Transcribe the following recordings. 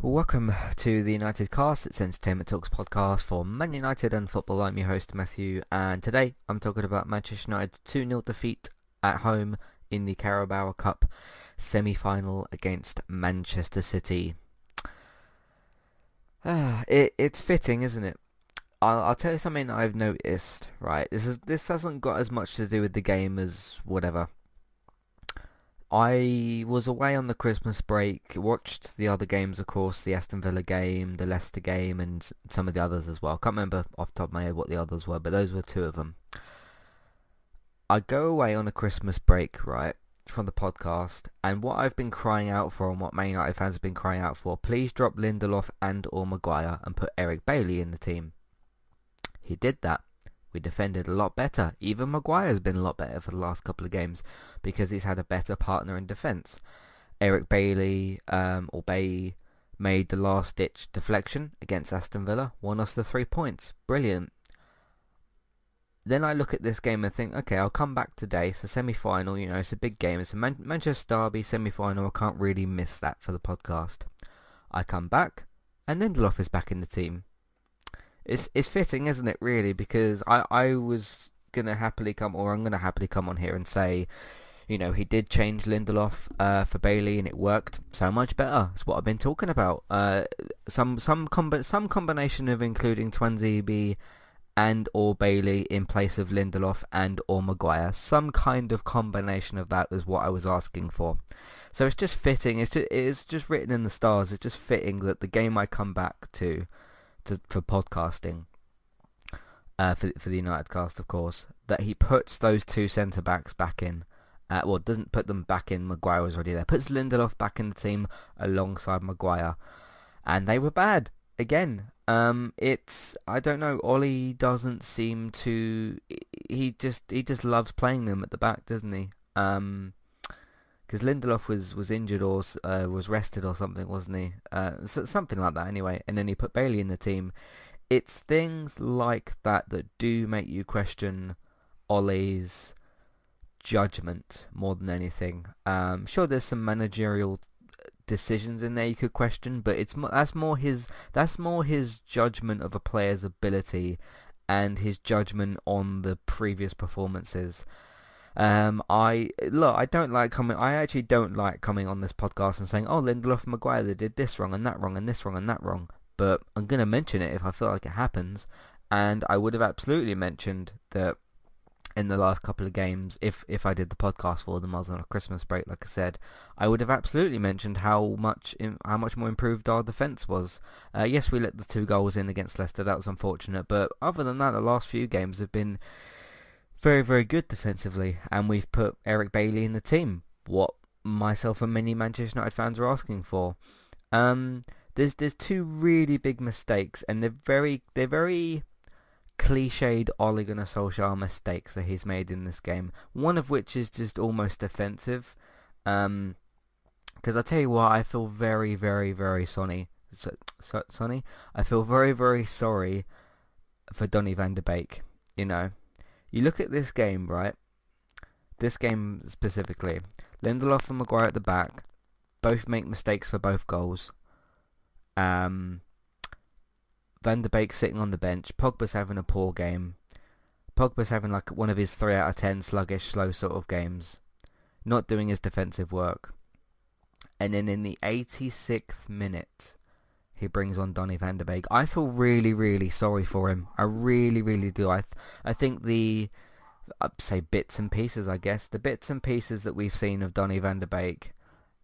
Welcome to the United Cast. It's Entertainment Talks podcast for Man United and football. I'm your host Matthew, and today I'm talking about Manchester United's 2-0 defeat at home in the Carabao Cup semi-final against Manchester City. It's fitting, isn't it? I'll tell you something that I've noticed. Right, this hasn't got as much to do with the game as whatever. I was away on the Christmas break, watched the other games, of course, the Aston Villa game, the Leicester game, and some of the others as well. I can't remember off the top of my head what the others were, but those were two of them. I go away on a Christmas break, right, from the podcast, and what I've been crying out for and what Man United fans have been crying out for, please drop Lindelof and or Maguire and put Eric Bailly in the team. He did that. We defended a lot better. Even Maguire's been a lot better for the last couple of games because he's had a better partner in defence. Eric Bailly, or Bay, made the last-ditch deflection against Aston Villa, won us the 3 points. Brilliant. Then I look at this game and think, okay, I'll come back today. It's a semi-final, it's a big game. It's a Manchester Derby semi-final. I can't really miss that for the podcast. I come back, and Lindelof is back in the team. It's fitting, isn't it, really? Because I was I'm gonna happily come on here and say, he did change Lindelof for Bailey, and it worked so much better. That's what I've been talking about. Some combination of including Twanzebe and or Bailey in place of Lindelof and or Maguire. Some kind of combination of that is what I was asking for. So it's just fitting. It's just written in the stars. It's just fitting that the game I come back to for podcasting, for the United cast, of course, that he puts those two centre backs back in. Doesn't put them back in. Maguire was already there. Puts Lindelof back in the team alongside Maguire, and they were bad again. I don't know. Ollie doesn't seem to. He just loves playing them at the back, doesn't he? Because Lindelof was injured or was rested or something, wasn't he? Something like that anyway. And then he put Bailey in the team. It's things like that do make you question Ollie's judgment more than anything. Sure, there's some managerial decisions in there you could question, but that's more his judgment of a player's ability and his judgment on the previous performances. I actually don't like coming on this podcast and saying, oh, Lindelof and Maguire, they did this wrong and that wrong and this wrong and that wrong. But I'm going to mention it if I feel like it happens. And I would have absolutely mentioned that in the last couple of games, if I did the podcast for them, I was on a Christmas break, like I said, I would have absolutely mentioned how much more improved our defence was. Yes, we let the 2 goals in against Leicester. That was unfortunate. But other than that, the last few games have been very, very good defensively, and we've put Eric Bailly in the team. What myself and many Manchester United fans are asking for. There's 2 really big mistakes, and they're very cliched Ole Gunnar Solskjaer mistakes that he's made in this game. One of which is just almost offensive. Because I tell you what, I feel very, very, very sorry. I feel very, very sorry for Donny van de Beek. You look at this game, right? This game specifically. Lindelof and Maguire at the back. Both make mistakes for both goals. Van de Beek sitting on the bench. Pogba's having a poor game. Pogba's having like one of his 3 out of 10 sluggish, slow sort of games. Not doing his defensive work. And then in the 86th minute, he brings on Donny van de Beek. I feel really, really sorry for him. I really, really do. I think I'd say bits and pieces, I guess. The bits and pieces that we've seen of Donny van de Beek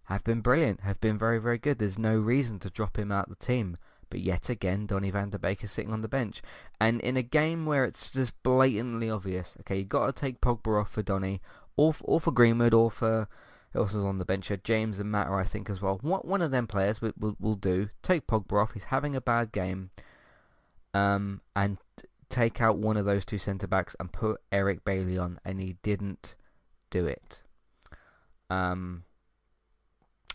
have been brilliant, have been very, very good. There's no reason to drop him out of the team. But yet again, Donny van de Beek is sitting on the bench. And in a game where it's just blatantly obvious, okay, you've got to take Pogba off for Donny, or for Greenwood, or for... Who else is on the bench? James and Matter, I think, as well. One of them players will do. Take Pogba off. He's having a bad game. And take out one of those 2 centre-backs and put Eric Bailly on. And he didn't do it.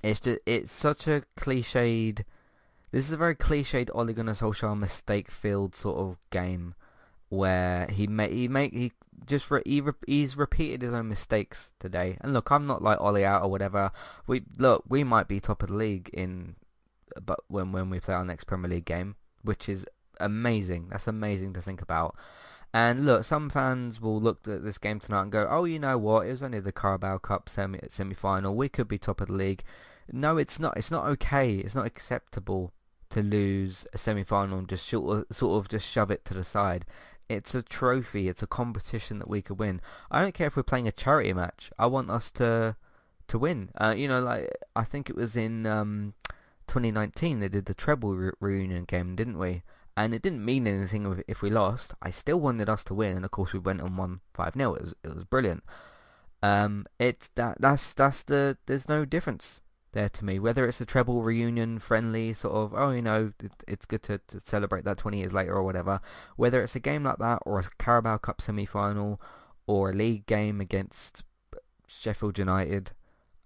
It's such a cliched... This is a very cliched Ole Gunnar Solskjaer mistake-filled sort of game where he's repeated his own mistakes today. And look, I'm not like Ollie out or whatever. We might be top of the league in but when we play our next Premier League game, which is amazing. That's amazing to think about. And look, some fans will look at this game tonight and go, "Oh, you know what? It was only the Carabao Cup semi-final. We could be top of the league." No, it's not. It's not okay. It's not acceptable to lose a semi-final and just sort of just shove it to the side. It's a trophy. It's a competition that we could win. I don't care if we're playing a charity match. I want us to win. Like I think it was in 2019 they did the treble reunion game, didn't we? And it didn't mean anything if we lost. I still wanted us to win, and of course we went and won 5-0. It was brilliant. It's there's no difference there to me, whether it's a treble reunion friendly sort of, it's good to celebrate that 20 years later or whatever, whether it's a game like that or a Carabao Cup semi-final or a league game against Sheffield United.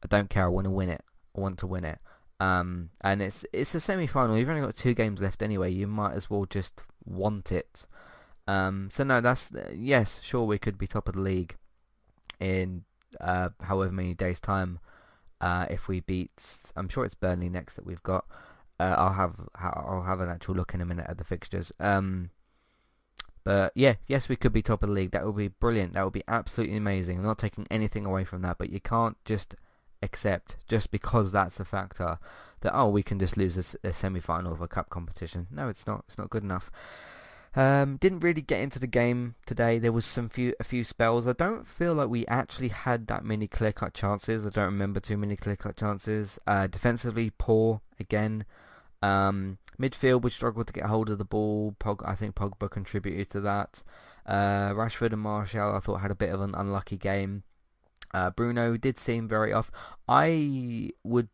I don't care. I want to win it. I want to win it. And it's a semi-final. You've only got 2 games left anyway. You might as well just want it. So no, yes, sure, we could be top of the league in however many days' time. If we beat, I'm sure it's Burnley next that we've got. I'll have an actual look in a minute at the fixtures. But yeah, yes, we could be top of the league. That would be brilliant. That would be absolutely amazing. I'm not taking anything away from that, but you can't just accept, just because that's a factor, that we can just lose a semi-final of a cup competition. No, it's not. It's not good enough. Didn't really get into the game today. There was a few spells. I don't feel like we actually had that many clear-cut chances. I don't remember too many clear-cut chances. Defensively poor again. Midfield, we struggled to get hold of the ball. I think Pogba contributed to that. Rashford and Martial, I thought, had a bit of an unlucky game. Bruno did seem very off. I would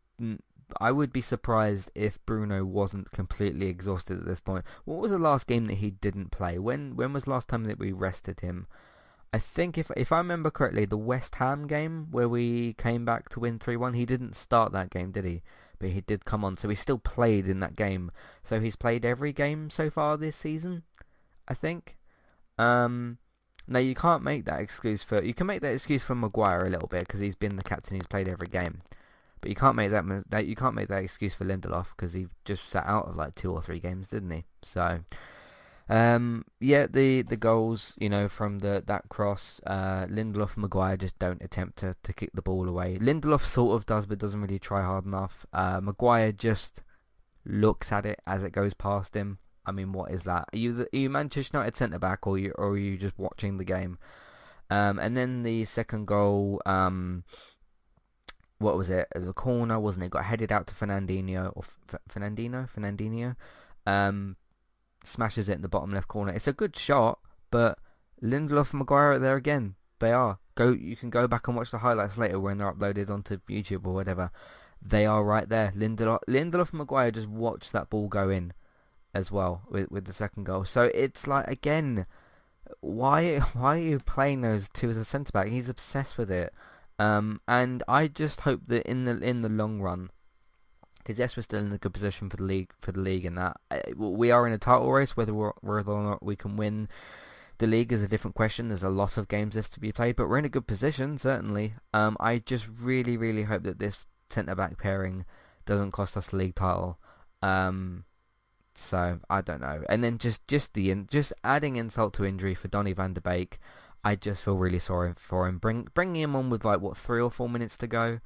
be surprised if Bruno wasn't completely exhausted at this point. What was the last game that he didn't play? When was the last time that we rested him? I think if I remember correctly, the West Ham game where we came back to win 3-1, he didn't start that game, did he? But he did come on, so he still played in that game. So he's played every game so far this season, I think. Now you can't make that excuse for... You can make that excuse for Maguire a little bit because he's been the captain. He's played every game, but you can't make that excuse for Lindelof because he just sat out of like 2 or 3 games, didn't he? So, the goals, from that cross, Lindelof and Maguire just don't attempt to kick the ball away. Lindelof sort of does, but doesn't really try hard enough. Maguire just looks at it as it goes past him. I mean, what is that? Are you Manchester United centre back, or are you just watching the game? And then the second goal, what was it? It was a corner, wasn't it? Got headed out to Fernandinho or Fernandinho. Smashes it in the bottom left corner. It's a good shot, but Lindelof and Maguire are there again. They are. You can go back and watch the highlights later when they're uploaded onto YouTube or whatever. They are right there. Lindelof and Maguire just watch that ball go in as well with the second goal. So it's like, again, why are you playing those two as a centre back? He's obsessed with it. And I just hope that in the long run, because yes, we're still in a good position for the league and that we are in a title race. Whether or not we can win the league is a different question. There's a lot of games left to be played, but we're in a good position certainly. I just really, really hope that this centre back pairing doesn't cost us the league title. So I don't know. And then just adding insult to injury for Donny van de Beek, I just feel really sorry for him. Bringing him on with 3 or 4 minutes to go.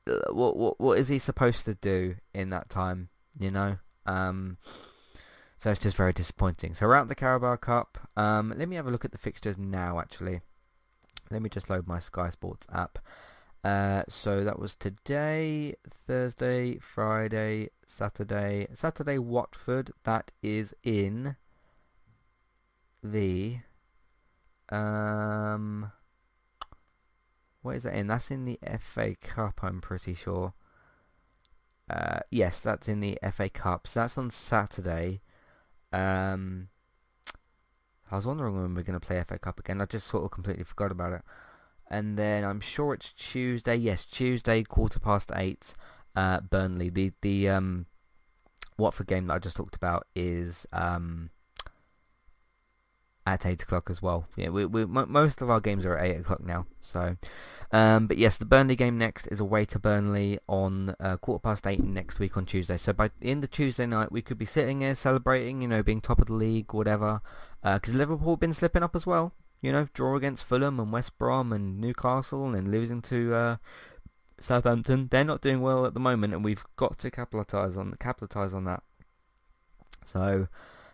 What is he supposed to do in that time? So it's just very disappointing. So we're out the Carabao Cup. Let me have a look at the fixtures now. Actually, let me just load my Sky Sports app. So that was today, Thursday, Friday, Saturday. Saturday, Watford. That is in the... what is that in? That's in the FA Cup, I'm pretty sure. Yes, that's in the FA Cup. So that's on Saturday. I was wondering when we're going to play FA Cup again. I just sort of completely forgot about it. And then I'm sure it's Tuesday. Yes, Tuesday, 8:15. Burnley. The Watford game that I just talked about is at 8 o'clock as well. Yeah, most of our games are at 8 o'clock now. So, but yes, the Burnley game next is away to Burnley on 8:15 next week on Tuesday. So by the end of Tuesday night, we could be sitting here celebrating, being top of the league, whatever. Because Liverpool have been slipping up as well. Draw against Fulham and West Brom and Newcastle and losing to Southampton. They're not doing well at the moment, and we've got to capitalise on that. So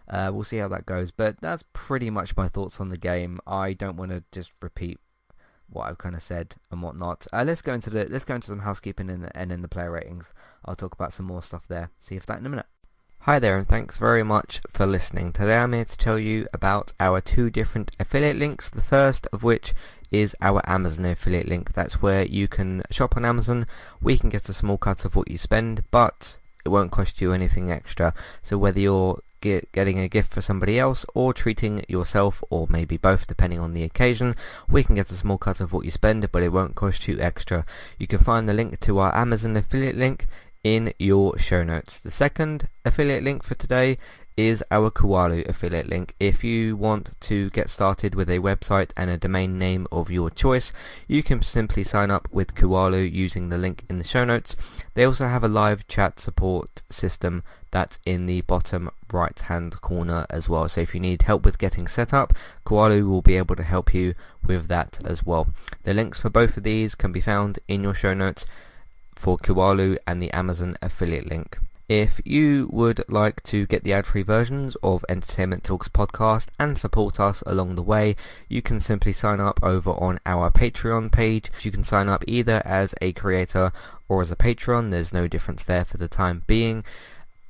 we'll see how that goes. But that's pretty much my thoughts on the game. I don't want to just repeat what I've kind of said and whatnot. Let's go into some housekeeping and in the player ratings. I'll talk about some more stuff there. See you for that in a minute. Hi there, and thanks very much for listening. Today I'm here to tell you about our 2 different affiliate links. The first of which is our Amazon affiliate link. That's where you can shop on Amazon. We can get a small cut of what you spend, but it won't cost you anything extra. So whether you're getting a gift for somebody else or treating yourself, or maybe both depending on the occasion, we can get a small cut of what you spend, but it won't cost you extra. You can find the link to our Amazon affiliate link in your show notes. The second affiliate link for today is our Kualu affiliate link. If you want to get started with a website and a domain name of your choice, you can simply sign up with Kualu using the link in the show notes. They also have a live chat support system that's in the bottom right hand corner as well. So if you need help with getting set up, Kualu will be able to help you with that as well. The links for both of these can be found in your show notes for Kualu and the Amazon affiliate link. If you would like to get the ad-free versions of Entertainment Talks podcast and support us along the way, you can simply sign up over on our Patreon page. You can sign up either as a creator or as a patron. There's no difference there for the time being.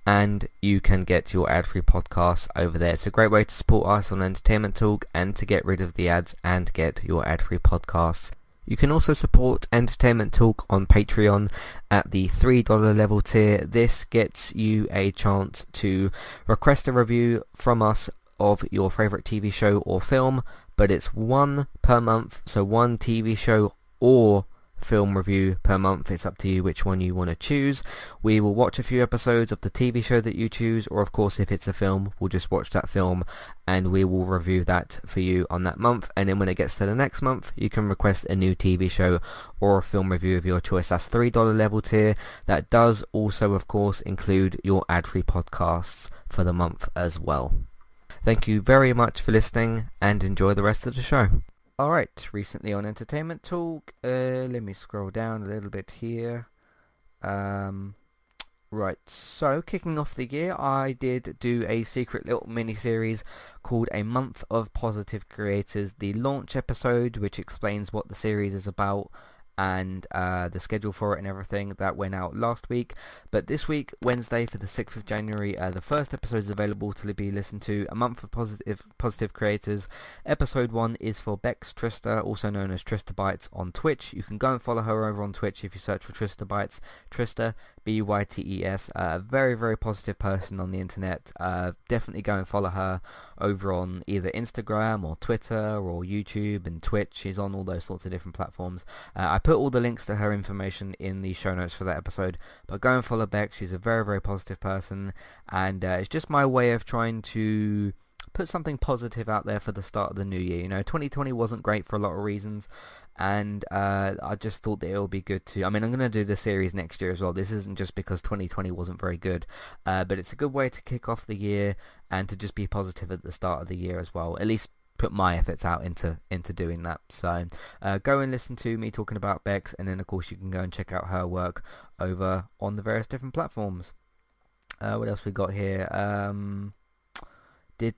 And you can get your ad-free podcasts over there. It's a great way to support us on Entertainment Talk and to get rid of the ads and get your ad-free podcasts. You can also support Entertainment Talk on Patreon at the $3 level tier. This gets you a chance to request a review from us of your favourite TV show or film, but it's one per month, so one TV show or film review per month. It's up to you which one you want to choose. We will watch a few episodes of the TV show that you choose, or of course if it's a film, we'll just watch that film and we will review that for you on that month. And then when it gets to the next month, you can request a new TV show or a film review of your choice. That's $3 level tier. That does also of course include your ad-free podcasts for the month as well. Thank you very much for listening and enjoy the rest of the show. Alright, recently on Entertainment Talk, let me scroll down a little bit here. Right, so kicking off the year, I did do a secret little mini-series called A Month of Positive Creators. The launch episode, which explains what the series is about, and the schedule for it and everything, that went out last week. But this week, Wednesday, for the 6th of January, the first episode is available to be listened to. A Month of Positive Creators. Episode 1 is for Bex Trista, also known as Trista Bytes on Twitch. You can go and follow her over on Twitch if you search for Trista Bytes. Trista, B-Y-T-E-S. Very, very positive person on the internet. Definitely go and follow her over on either Instagram or Twitter or YouTube and Twitch. She's on all those sorts of different platforms. I put all the links to her information in the show notes for that episode, but go and follow Beck. She's a very, very positive person, and it's just my way of trying to put something positive out there for the start of the new year. 2020 wasn't great for a lot of reasons, and I just thought that it would be good to, I'm going to do the series next year as well. This isn't just because 2020 wasn't very good, but it's a good way to kick off the year and to just be positive at the start of the year as well, at least put my efforts out into doing that. So go and listen to me talking about Bex, and then of course you can go and check out her work over on the various different platforms. What else we got here? We did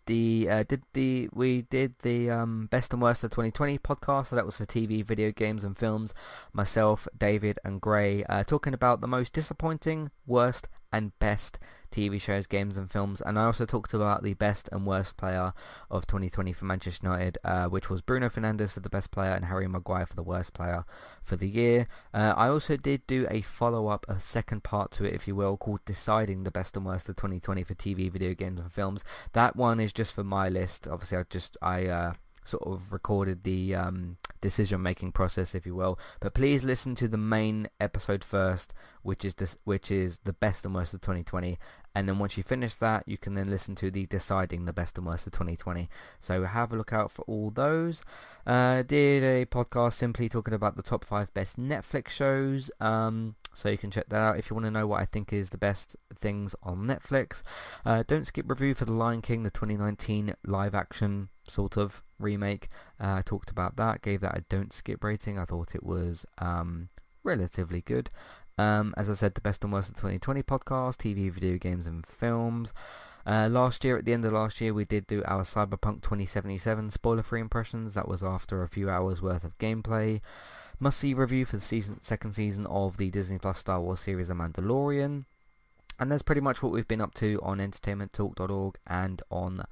the best and worst of 2020 podcast, so that was for TV, video games and films. Myself, David and Gray talking about the most disappointing, worst and best TV shows, games and films. And I also talked about the best and worst player of 2020 for Manchester United, which was Bruno Fernandes for the best player and Harry Maguire for the worst player for the year. I also did do a follow-up, a second part to it if you will, called Deciding the Best and Worst of 2020 for TV, video games and films. That one is just for my list. Obviously I sort of recorded the decision-making process, if you will. But please listen to the main episode first, which is the best and worst of 2020, And then once you finish that, you can then listen to the Deciding the Best and Worst of 2020. So have a look out for all those. Did a podcast simply talking about the top 5 best Netflix shows. So you can check that out if you want to know what I think is the best things on Netflix. Don't skip review for The Lion King, the 2019 live action sort of remake. I talked about that, gave that a don't skip rating. I thought it was relatively good. As I said, the best and worst of 2020 podcast, TV, video games and films. Last year, at the end of last year, we did do our Cyberpunk 2077 spoiler-free impressions. That was after a few hours worth of gameplay. Must-see review for the second season of the Disney Plus Star Wars series The Mandalorian. And that's pretty much what we've been up to on entertainmenttalk.org and on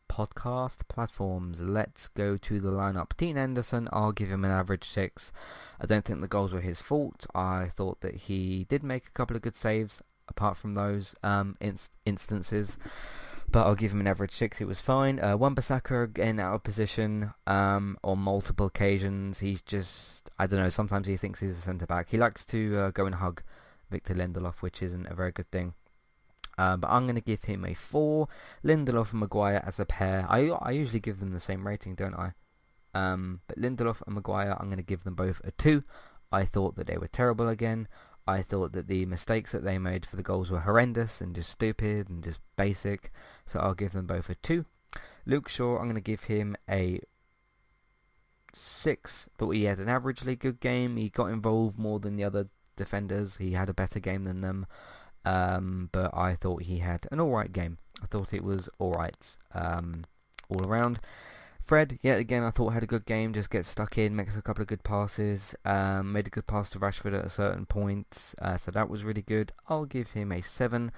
podcast platforms. Let's go to the lineup. Dean Henderson, I'll give him an average 6. I don't think the goals were his fault. I thought that he did make a couple of good saves apart from those instances, but I'll give him an average 6. It was fine. Wan-Bissaka again out of position on multiple occasions. He's just, I don't know, sometimes he thinks he's a centre back. He likes to go and hug Victor Lindelof, which isn't a very good thing. But I'm going to give him a 4. Lindelof and Maguire as a pair. I usually give them the same rating, don't I? But Lindelof and Maguire, I'm going to give them both a 2. I thought that they were terrible again. I thought that the mistakes that they made for the goals were horrendous and just stupid and just basic. So I'll give them both a 2. Luke Shaw, I'm going to give him a 6. Thought he had an averagely good game. He got involved more than the other defenders. He had a better game than them. But I thought he had an alright game. I thought it was alright all around. Fred, yet again, I thought had a good game. Just gets stuck in, makes a couple of good passes. Made a good pass to Rashford at a certain point. So that was really good. I'll give him a 7.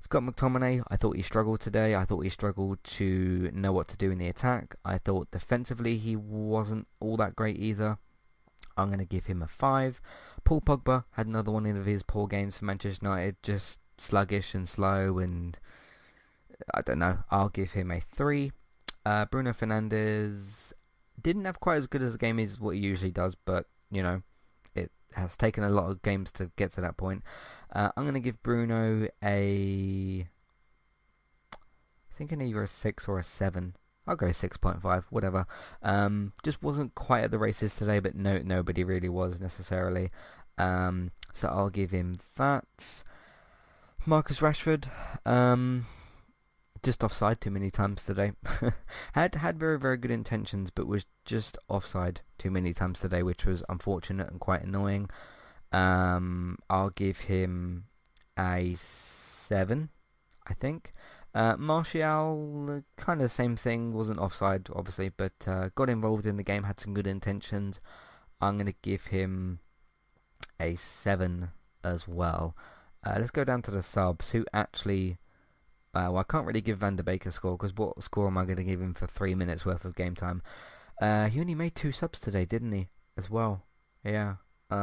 Scott McTominay, I thought he struggled today. I thought he struggled to know what to do in the attack. I thought defensively he wasn't all that great either. I'm going to give him a 5. Paul Pogba had another one of his poor games for Manchester United. Just sluggish and slow and I don't know. I'll give him a 3. Bruno Fernandes didn't have quite as good as a game as what he usually does, but, you know, it has taken a lot of games to get to that point. I'm going to give Bruno I think either a 6 or a 7. I'll go 6.5, whatever. Just wasn't quite at the races today, but nobody really was necessarily. So I'll give him that. Marcus Rashford, just offside too many times today. had very, very good intentions, but was just offside too many times today, which was unfortunate and quite annoying. I'll give him a 7, I think. Martial, kind of the same thing, wasn't offside obviously, but got involved in the game, had some good intentions. I'm going to give him a 7 as well. Let's go down to the subs, who actually, well, I can't really give Van der Beek a score, because what score am I going to give him for 3 minutes worth of game time? He only made 2 subs today, didn't he, as well? Yeah. 2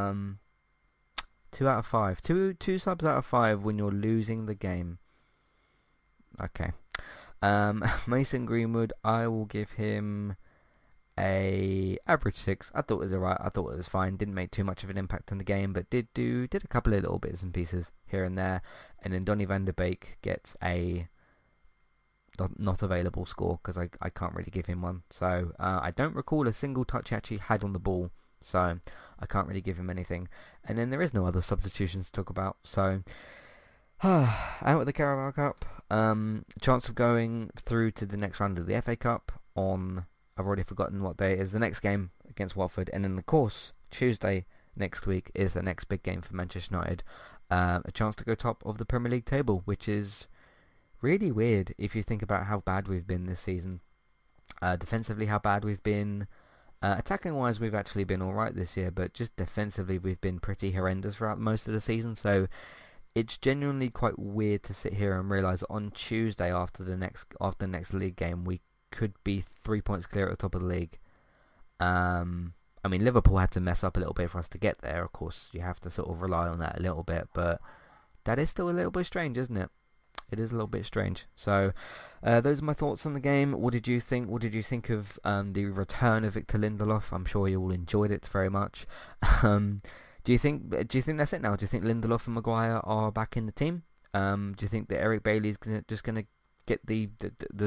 out of 5. Two subs out of 5 when you're losing the game. Okay. Mason Greenwood, I will give him a average 6. I thought it was alright. I thought it was fine. Didn't make too much of an impact on the game, but did a couple of little bits and pieces here and there. And then Donny van der Beek gets a not available score, because I can't really give him one. So I don't recall a single touch he actually had on the ball, so I can't really give him anything. And then there is no other substitutions to talk about. So out with the Carabao Cup. Chance of going through to the next round of the FA Cup on, I've already forgotten what day it is, the next game against Watford. And then of course Tuesday next week is the next big game for Manchester United. A chance to go top of the Premier League table, which is really weird if you think about how bad we've been this season. Defensively, how bad we've been. Attacking wise, we've actually been alright this year, but just defensively we've been pretty horrendous throughout most of the season. So it's genuinely quite weird to sit here and realise on Tuesday after the next league game we could be 3 points clear at the top of the league. I mean, Liverpool had to mess up a little bit for us to get there. Of course, you have to sort of rely on that a little bit, but that is still a little bit strange, isn't it? It is a little bit strange. So those are my thoughts on the game. What did you think? What did you think of the return of Victor Lindelof? I'm sure you all enjoyed it very much. Do you think that's it now? Do you think Lindelof and Maguire are back in the team? Do you think that Eric Bailey's just gonna get the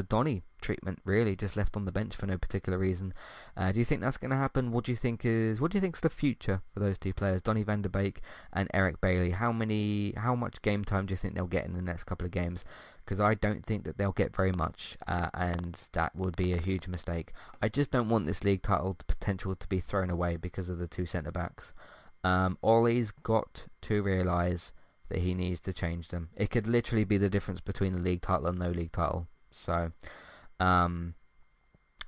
Donny treatment, really, just left on the bench for no particular reason? Do you think that's going to happen? What do you think is the future for those two players, Donny van de Beek and Eric Bailey? How much game time do you think they'll get in the next couple of games? Because I don't think that they'll get very much, and that would be a huge mistake. I just don't want this league title potential to be thrown away because of the two centre backs. Ollie's got to realise that he needs to change them. It could literally be the difference between a league title and no league title. So,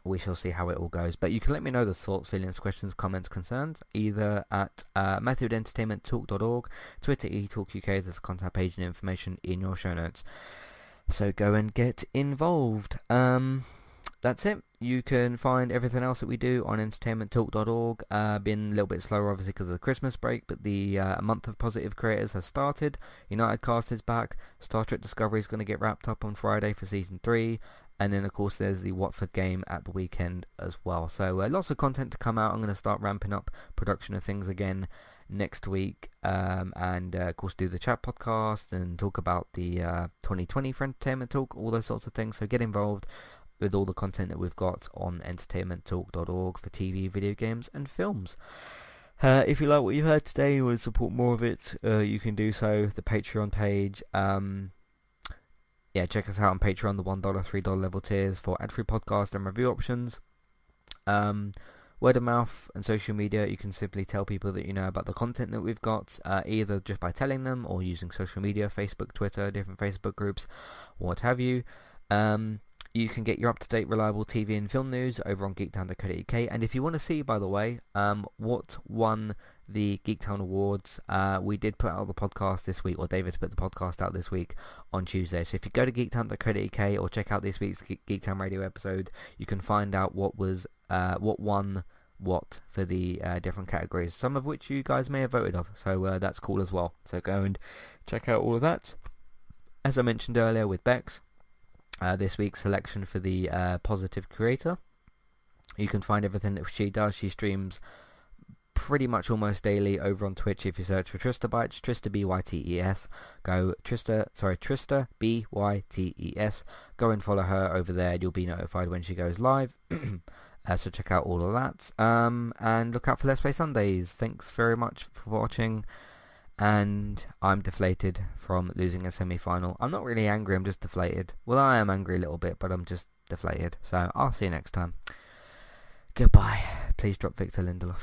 we shall see how it all goes. But you can let me know the thoughts, feelings, questions, comments, concerns, either at methodentertainmenttalk.org, Twitter eTalkUK, there's a contact page and information in your show notes. So go and get involved. That's it. You can find everything else that we do on entertainmenttalk.org. Been a little bit slower obviously because of the Christmas break, but the month of positive creators has started. United Cast is back. Star Trek Discovery is going to get wrapped up on Friday for season 3. And then of course there's the Watford game at the weekend as well. So lots of content to come out. I'm going to start ramping up production of things again next week, and of course do the chat podcast and talk about the 2020 for Entertainment Talk, all those sorts of things. So get involved with all the content that we've got on entertainmenttalk.org for TV, video games and films. If you like what you heard today, you want to support more of it, you can do so. The Patreon page, check us out on Patreon, the $1, $3 level tiers for ad-free podcast and review options. Word of mouth and social media, you can simply tell people that you know about the content that we've got, either just by telling them or using social media, Facebook, Twitter, different Facebook groups, what have you. You can get your up-to-date, reliable TV and film news over on geektown.co.uk. And if you want to see, by the way, what won the Geektown Awards, we did put out the podcast this week, or David put the podcast out this week on Tuesday. So if you go to geektown.co.uk or check out this week's Geektown Radio episode, you can find out what won what for the different categories, some of which you guys may have voted of. So that's cool as well. So go and check out all of that. As I mentioned earlier with Bex, this week's selection for the Positive Creator. You can find everything that she does. She streams pretty much almost daily over on Twitch. If you search for Trista Bytes, Trista Bytes, go Trista Bytes. Go and follow her over there. You'll be notified when she goes live. So check out all of that. And look out for Let's Play Sundays. Thanks very much for watching. And I'm deflated from losing a semi-final. I'm not really angry, I'm just deflated. Well, I am angry a little bit, but I'm just deflated. So I'll see you next time. Goodbye. Please drop Victor Lindelof.